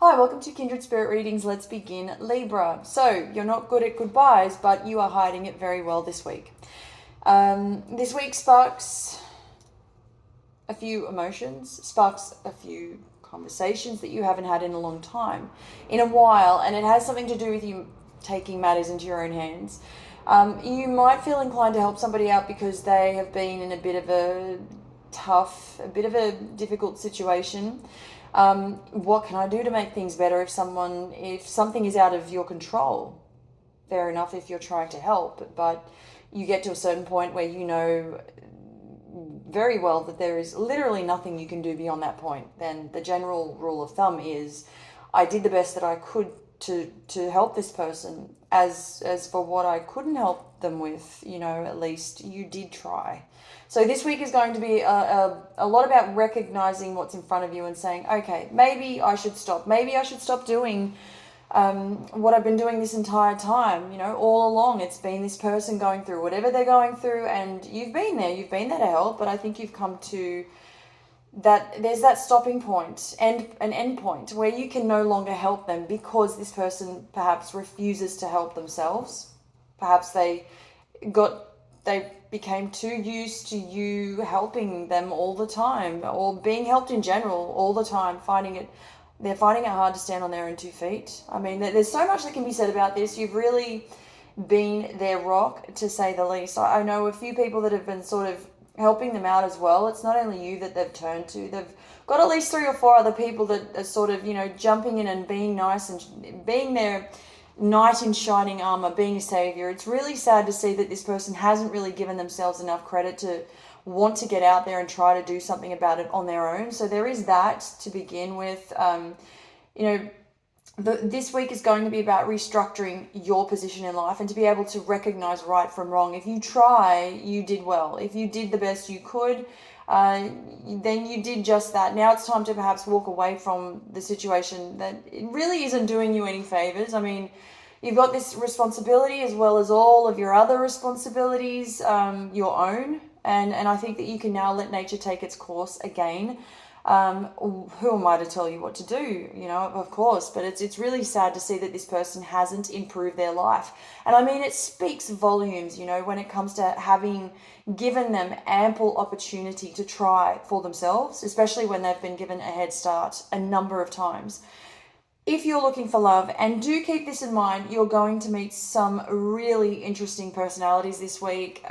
Hi, welcome to Kindred Spirit Readings. Let's begin. Libra. So, you're not good at goodbyes, but you are hiding it very well this week. This week sparks a few emotions, sparks a few conversations that you haven't had in a long time, in a while, and it has something to do with you taking matters into your own hands. You might feel inclined to help somebody out because they have been in a bit of a difficult situation. What can I do to make things better if something is out of your control? Fair enough if you're trying to help, but you get to a certain point where you know very well that there is literally nothing you can do beyond that point. Then the general rule of thumb is, I did the best that I could to help this person. As for what I couldn't help them with, at least you did try. So this week is going to be a lot about recognizing what's in front of you and saying, okay, maybe I should stop. Maybe I should stop doing what I've been doing this entire time. All along it's been this person going through whatever they're going through, and you've been there to help, but I think you've come to that there's that stopping point and an end point where you can no longer help them because this person perhaps refuses to help themselves. Perhaps they became too used to you helping them all the time, or being helped in general all the time, they're finding it hard to stand on their own 2 feet. I mean, there's so much that can be said about this. You've really been their rock, to say the least. I know a few people that have been sort of helping them out as well. It's not only you that they've turned to. They've got at least 3 or 4 other people that are sort of, jumping in and being nice and being their knight in shining armor, being a savior. It's really sad to see that this person hasn't really given themselves enough credit to want to get out there and try to do something about it on their own. So there is that to begin with. This week is going to be about restructuring your position in life and to be able to recognize right from wrong. If you try, you did well. If you did the best you could, then you did just that. Now it's time to perhaps walk away from the situation that it really isn't doing you any favors. I mean, you've got this responsibility as well as all of your other responsibilities, your own. And I think that you can now let nature take its course again. Who am I to tell you what to do? Of course, but it's really sad to see that this person hasn't improved their life. And I mean, it speaks volumes, when it comes to having given them ample opportunity to try for themselves, especially when they've been given a head start a number of times. If you're looking for love, and do keep this in mind, you're going to meet some really interesting personalities this week.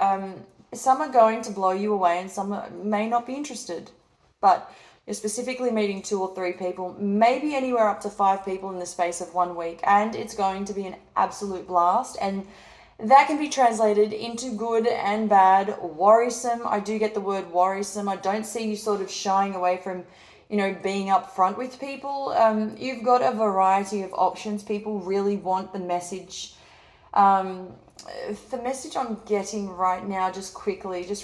Some are going to blow you away and some may not be interested, but you're specifically meeting 2 or 3 people, maybe anywhere up to 5 people in the space of 1 week, and it's going to be an absolute blast. And that can be translated into good and bad, worrisome. I do get the word worrisome. I don't see you sort of shying away from, being upfront with people. You've got a variety of options. People really want the message. The message I'm getting right now, just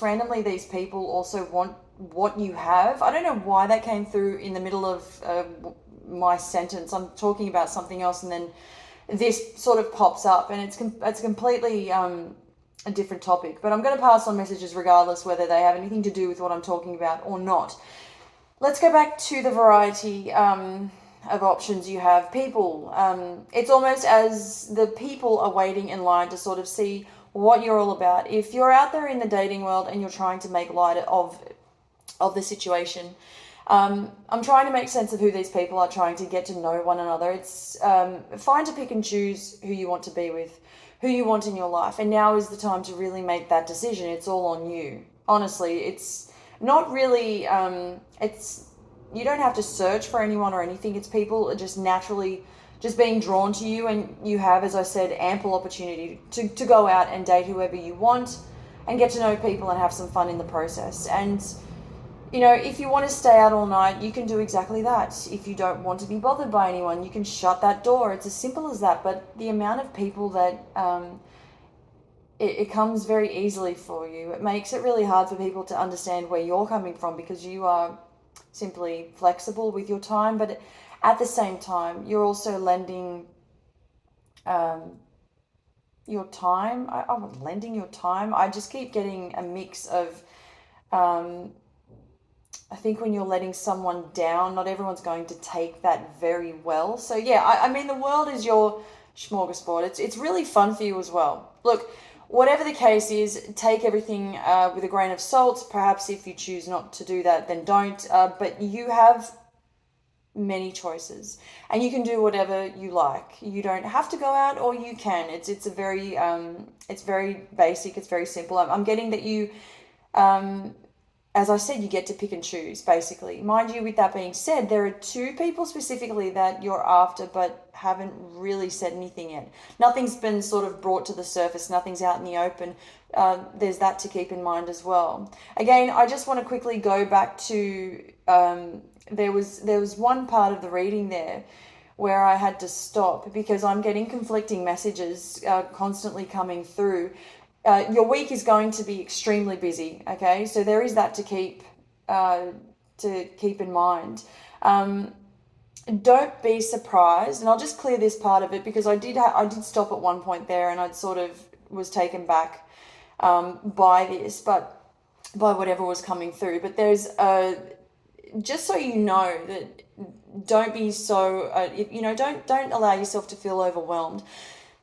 randomly, these people also want what you have. I don't know why that came through in the middle of my sentence. I'm talking about something else and then this sort of pops up, and it's completely a different topic, but I'm going to pass on messages regardless whether they have anything to do with what I'm talking about or not. Let's go back to the variety of options you have. People, it's almost as the people are waiting in line to sort of see what you're all about. If you're out there in the dating world and you're trying to make light of the situation, I'm trying to make sense of who these people are, trying to get to know one another. It's fine to pick and choose who you want to be with, who you want in your life, and now is the time to really make that decision. It's all on you. Honestly, it's not really, you don't have to search for anyone or anything. It's people just naturally just being drawn to you, and you have, as I said, ample opportunity to go out and date whoever you want and get to know people and have some fun in the process. And if you want to stay out all night, you can do exactly that. If you don't want to be bothered by anyone, you can shut that door. It's as simple as that. But the amount of people that it comes very easily for you, it makes it really hard for people to understand where you're coming from, because you are simply flexible with your time. But at the same time, you're also lending your time. Lending your time. I just keep getting a mix of I think when you're letting someone down, not everyone's going to take that very well. So yeah, I mean, the world is your smorgasbord. It's really fun for you as well. Look, whatever the case is, take everything with a grain of salt. Perhaps if you choose not to do that, then don't. But you have many choices, and you can do whatever you like. You don't have to go out, or you can. It's a very it's very basic. It's very simple. I'm getting that you. As I said, you get to pick and choose, basically. Mind you, with that being said, there are two people specifically that you're after, but haven't really said anything yet. Nothing's been sort of brought to the surface, nothing's out in the open. There's that to keep in mind as well. Again, I just want to quickly go back to there was one part of the reading there where I had to stop because I'm getting conflicting messages constantly coming through. Your week is going to be extremely busy, okay? So there is that to keep in mind. Don't be surprised, and I'll just clear this part of it because I did stop at one point there, and I sort of was taken back by this, but by whatever was coming through. But there's just so you know that don't be so don't allow yourself to feel overwhelmed.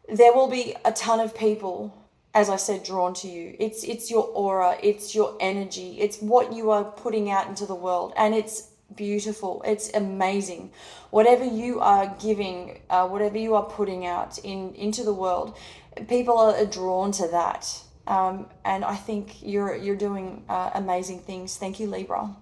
There will be a ton of people, as I said, drawn to you. It's your aura, it's your energy, it's what you are putting out into the world, and it's beautiful, it's amazing. Whatever you are giving, whatever you are putting out into the world, people are drawn to that. And I think you're doing amazing things. Thank you, Libra.